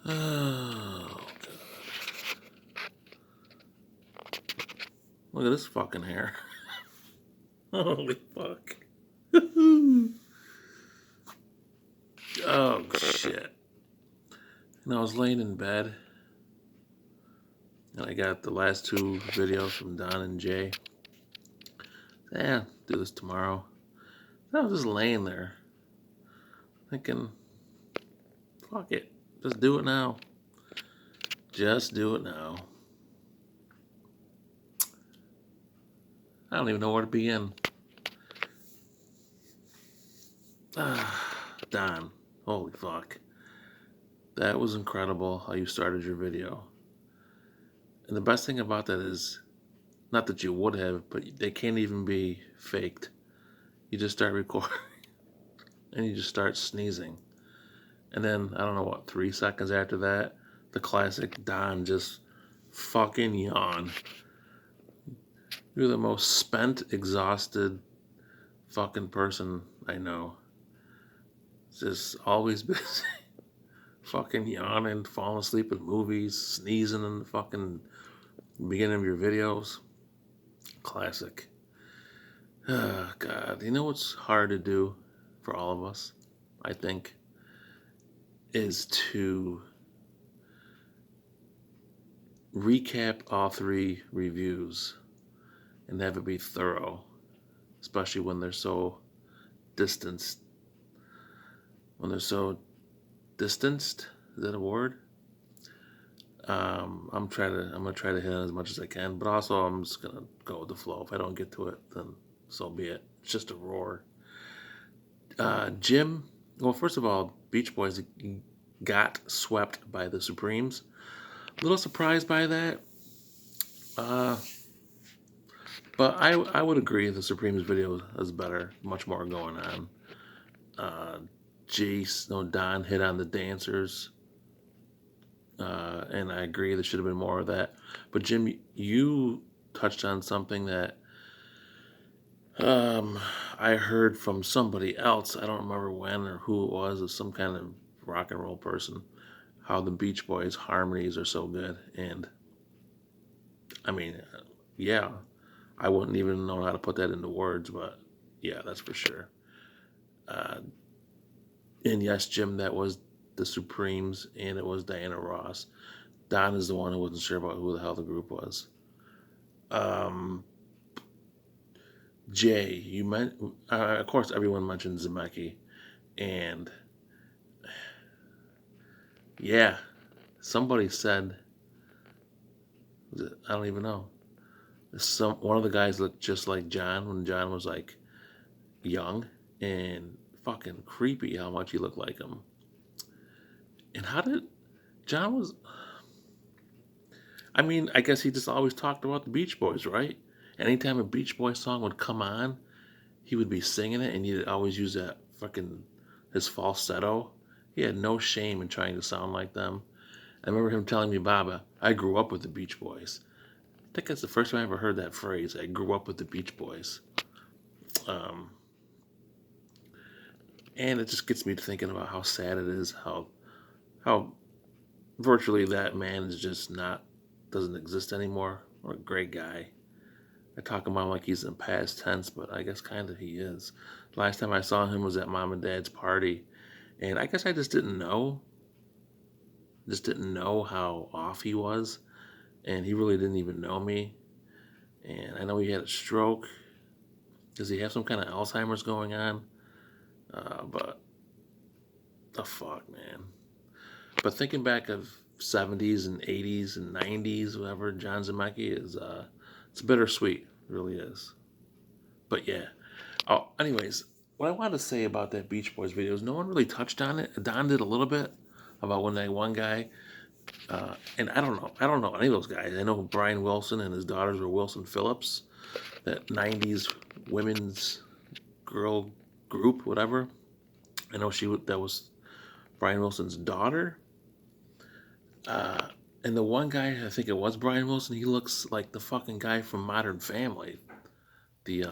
Oh, God. Look at this fucking hair. Holy fuck. Oh, shit. I was laying in bed, and I got the last two videos from Don and Jay. Do this tomorrow. And I was just laying there, thinking, fuck it. Just do it now. Just do it now. I don't even know where to begin. Don, holy fuck. That was incredible how you started your video. And the best thing about that is, not that you would have, but they can't even be faked. You just start recording and you just start sneezing. And then, I don't know what, 3 seconds after that, the classic Don just fucking yawn. You're the most spent, exhausted fucking person I know. Just always busy. Fucking yawning, falling asleep at movies, sneezing in the fucking beginning of your videos. Classic. Oh, God. You know what's hard to do for all of us, I think, is to recap all three reviews and have it be thorough, especially when they're so distanced. When they're so distanced, is that a word? I'm gonna try to hit it as much as I can, but also I'm just gonna go with the flow. If I don't get to it, then so be it. It's just a roar. Jim, well, first of all, Beach Boys got swept by the Supremes. A little surprised by that. Uh, but I would agree the Supremes video is better, much more going on. Uh, Jace, no, Don hit on the dancers. And I agree there should have been more of that. But Jim, you touched on something that I heard from somebody else. I don't remember when or who it was. It was some kind of rock and roll person. How the Beach Boys harmonies are so good, and I mean, yeah, I wouldn't even know how to put that into words, but yeah, that's for sure. Uh, and yes, Jim, that was the Supremes, and it was Diana Ross. Don is the one who wasn't sure about who the hell the group was. Um, Jay, you meant, of course, everyone mentioned Zemecki, and yeah, somebody said, I don't even know. One of the guys looked just like John when John was like young, and fucking creepy how much he looked like him. And how did John was? I mean, I guess he just always talked about the Beach Boys, right? Anytime a Beach Boys song would come on, he would be singing it, and he'd always use that fucking his falsetto. He had no shame in trying to sound like them. I remember him telling me, Baba, I grew up with the Beach Boys. I think that's the first time I ever heard that phrase. I grew up with the Beach Boys. Um, and it just gets me to thinking about how sad it is, how virtually that man is just not doesn't exist anymore. What a great guy. I talk about him like he's in past tense, but I guess kind of he is. Last time I saw him was at mom and dad's party, and I guess I just didn't know how off he was, and he really didn't even know me. And I know he had a stroke. Does he have some kind of Alzheimer's going on? But the fuck, man. But thinking back of 70s and 80s and 90s, whatever, John Zemecki is, it's bittersweet. It really is. But yeah. Oh, anyways, what I wanted to say about that Beach Boys video is no one really touched on it. Don did a little bit about when that one guy, and I don't know any of those guys. I know Brian Wilson and his daughters were Wilson Phillips, that 90s women's girl group, whatever. I know that was Brian Wilson's daughter. Uh, and the one guy, I think it was Brian Wilson. He looks like the fucking guy from Modern Family. The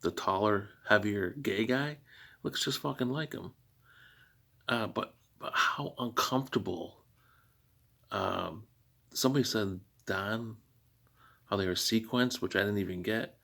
the taller, heavier gay guy looks just fucking like him. But how uncomfortable. Um, Somebody said Don, how they were sequenced, which I didn't even get.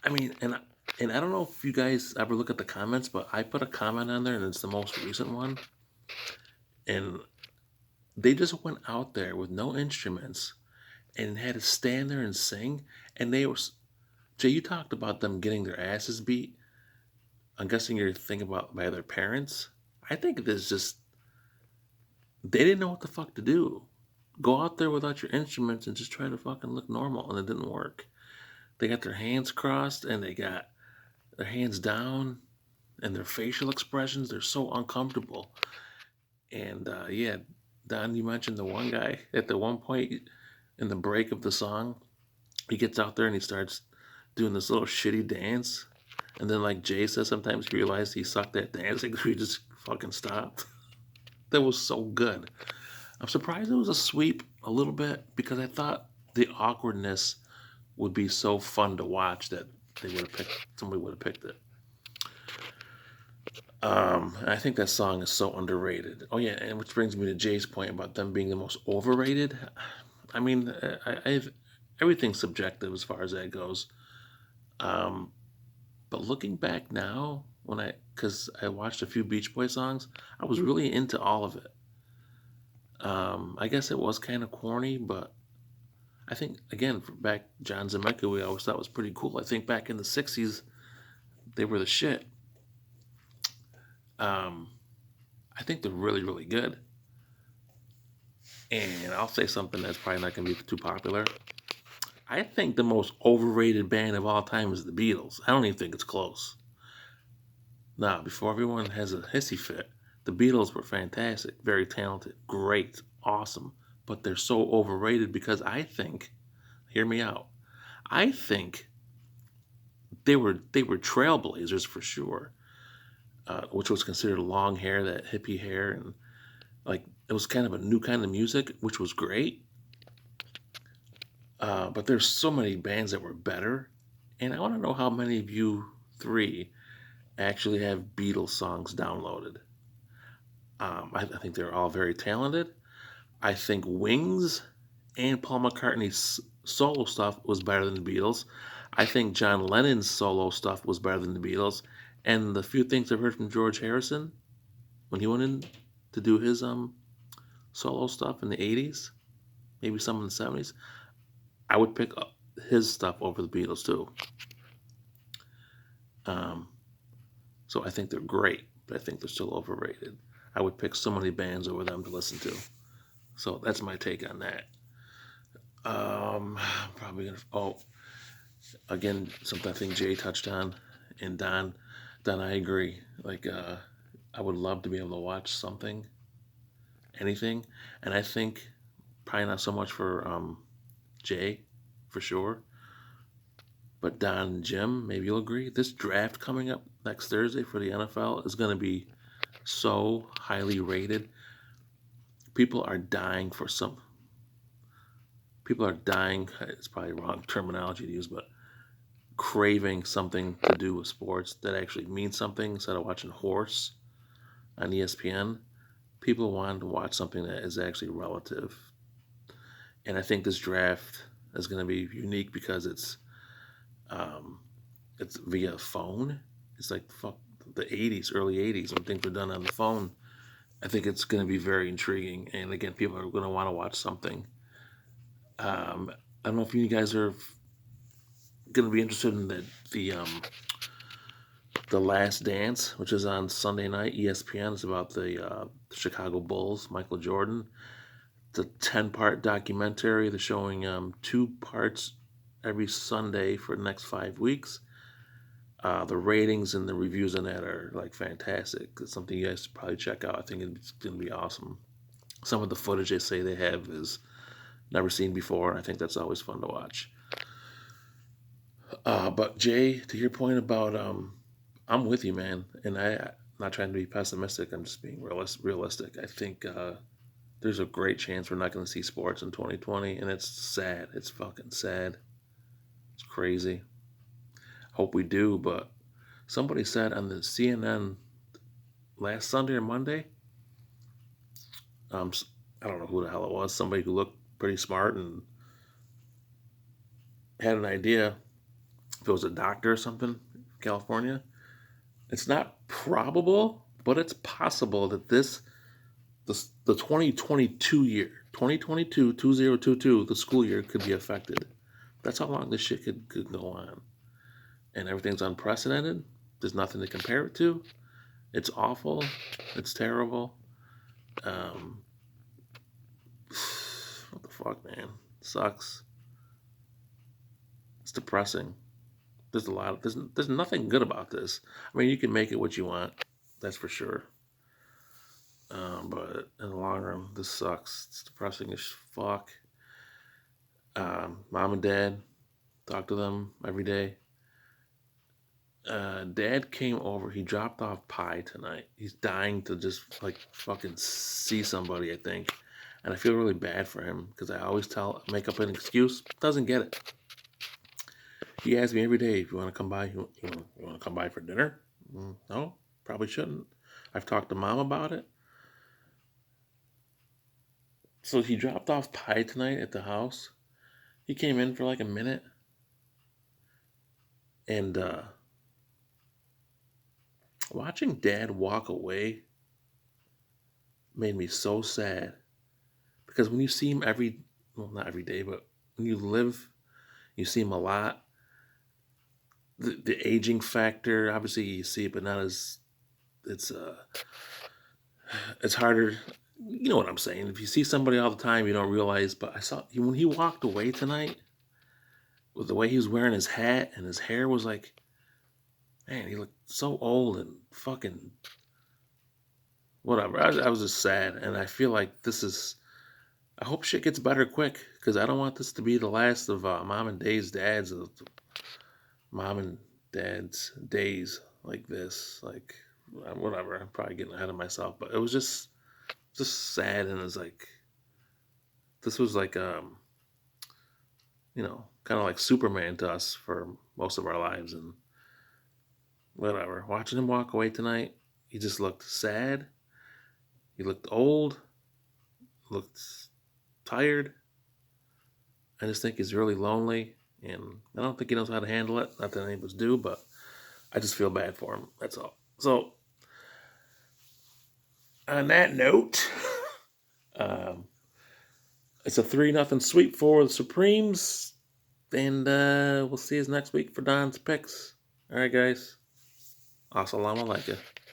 I mean, and I don't know if you guys ever look at the comments, but I put a comment on there, and it's the most recent one, and they just went out there with no instruments and had to stand there and sing, and they were. Jay, you talked about them getting their asses beat. I'm guessing you're thinking about by their parents. I think it is just they didn't know what the fuck to do. Go out there without your instruments and just try to fucking look normal, and it didn't work. They got their hands crossed and they got their hands down, and their facial expressions, they're so uncomfortable. And yeah, Don, you mentioned the one guy at the one point in the break of the song, he gets out there and he starts doing this little shitty dance. And then, like Jay says, sometimes he realized he sucked at dancing, so he just fucking stopped. That was so good. I'm surprised it was a sweep a little bit because I thought the awkwardness would be so fun to watch that they would have picked somebody would have picked it. I think that song is so underrated. Oh yeah, and which brings me to Jay's point about them being the most overrated. I mean, I've everything's subjective as far as that goes. Um, but looking back now, because I watched a few Beach Boy songs, I was really into all of it. I guess it was kind of corny, but I think again, back John Zemeckis, we always thought was pretty cool. I think back in the '60s, they were the shit. Um, I think they're really, really good. And I'll say something that's probably not going to be too popular. I think the most overrated band of all time is the Beatles. I don't even think it's close. Now, before everyone has a hissy fit, the Beatles were fantastic, very talented, great, awesome. But they're so overrated because I think, hear me out, I think they were trailblazers for sure, which was considered long hair, that hippie hair, and like it was kind of a new kind of music, which was great. But there's so many bands that were better, and I want to know how many of you three actually have Beatles songs downloaded. I think they're all very talented. I think Wings and Paul McCartney's solo stuff was better than the Beatles. I think John Lennon's solo stuff was better than the Beatles. And the few things I've heard from George Harrison when he went in to do his solo stuff in the '80s, maybe some in the '70s, I would pick up his stuff over the Beatles too. Um, so I think they're great, but I think they're still overrated. I would pick so many bands over them to listen to. So that's my take on that. Probably gonna. Oh, again, something I think Jay touched on, and Don, I agree. Like, I would love to be able to watch something, anything, and I think probably not so much for Jay, for sure, but Don and Jim, maybe you'll agree. This draft coming up next Thursday for the NFL is going to be so highly rated. People are dying for some. People are dying. It's probably wrong terminology to use, but craving something to do with sports that actually means something instead of watching horse on ESPN. People want to watch something that is actually relative. And I think this draft is going to be unique because um, it's via phone. It's like fuck the '80s, early '80s when things were done on the phone. I think it's going to be very intriguing, and again, people are going to want to watch something. I don't know if you guys are going to be interested in the Last Dance, which is on Sunday night, ESPN. It's about the Chicago Bulls, Michael Jordan. It's a 10-part documentary. They're showing two parts every Sunday for the next 5 weeks. The ratings and the reviews on that are like fantastic. It's something you guys should probably check out. I think it's going to be awesome. Some of the footage they say they have is never seen before. I think that's always fun to watch. But Jay, to your point about I'm with you, man, and I'm not trying to be pessimistic. I'm just being realistic. I think there's a great chance we're not going to see sports in 2020, and it's sad. It's fucking sad. It's crazy. Hope we do, but somebody said on the CNN last Sunday or Monday, I don't know who the hell it was. Somebody who looked pretty smart and had an idea. If it was a doctor or something, California. It's not probable, but it's possible that the 2022 year, 2022 2022, the school year could be affected. That's how long this shit could go on. And everything's unprecedented. There's nothing to compare it to. It's awful. It's terrible. Um, what the fuck, man? Sucks. It's depressing. There's nothing good about this. I mean, you can make it what you want. That's for sure. But in the long run, this sucks. It's depressing as fuck. Mom and dad, talk to them every day. Dad came over. He dropped off pie tonight. He's dying to just like fucking see somebody, I think. And I feel really bad for him because I always make up an excuse. Doesn't get it. He asks me every day if you want to come by. You want to come by for dinner? No, probably shouldn't. I've talked to mom about it. So he dropped off pie tonight at the house. He came in for like a minute, and watching Dad walk away made me so sad because when you see him well, not every day, but when you see him a lot. The aging factor, obviously, you see it, but not as it's it's harder. You know what I'm saying? If you see somebody all the time, you don't realize. But I saw when he walked away tonight with the way he was wearing his hat and his hair was like, man, he looked so old and fucking whatever. I was just sad, and I feel like this is. I hope shit gets better quick because I don't want this to be the last of mom and dad's days like this. Like whatever. I'm probably getting ahead of myself, but it was just sad, and it's like this was like kind of like Superman to us for most of our lives, and whatever. Watching him walk away tonight, he just looked sad. He looked old, looked tired. I just think he's really lonely, and I don't think he knows how to handle it. Not that any of us do, but I just feel bad for him. That's all. So, on that note, um, it's a 3-0 sweep for the Supremes, and we'll see you next week for Don's picks. All right, guys. Assalamu alaikum.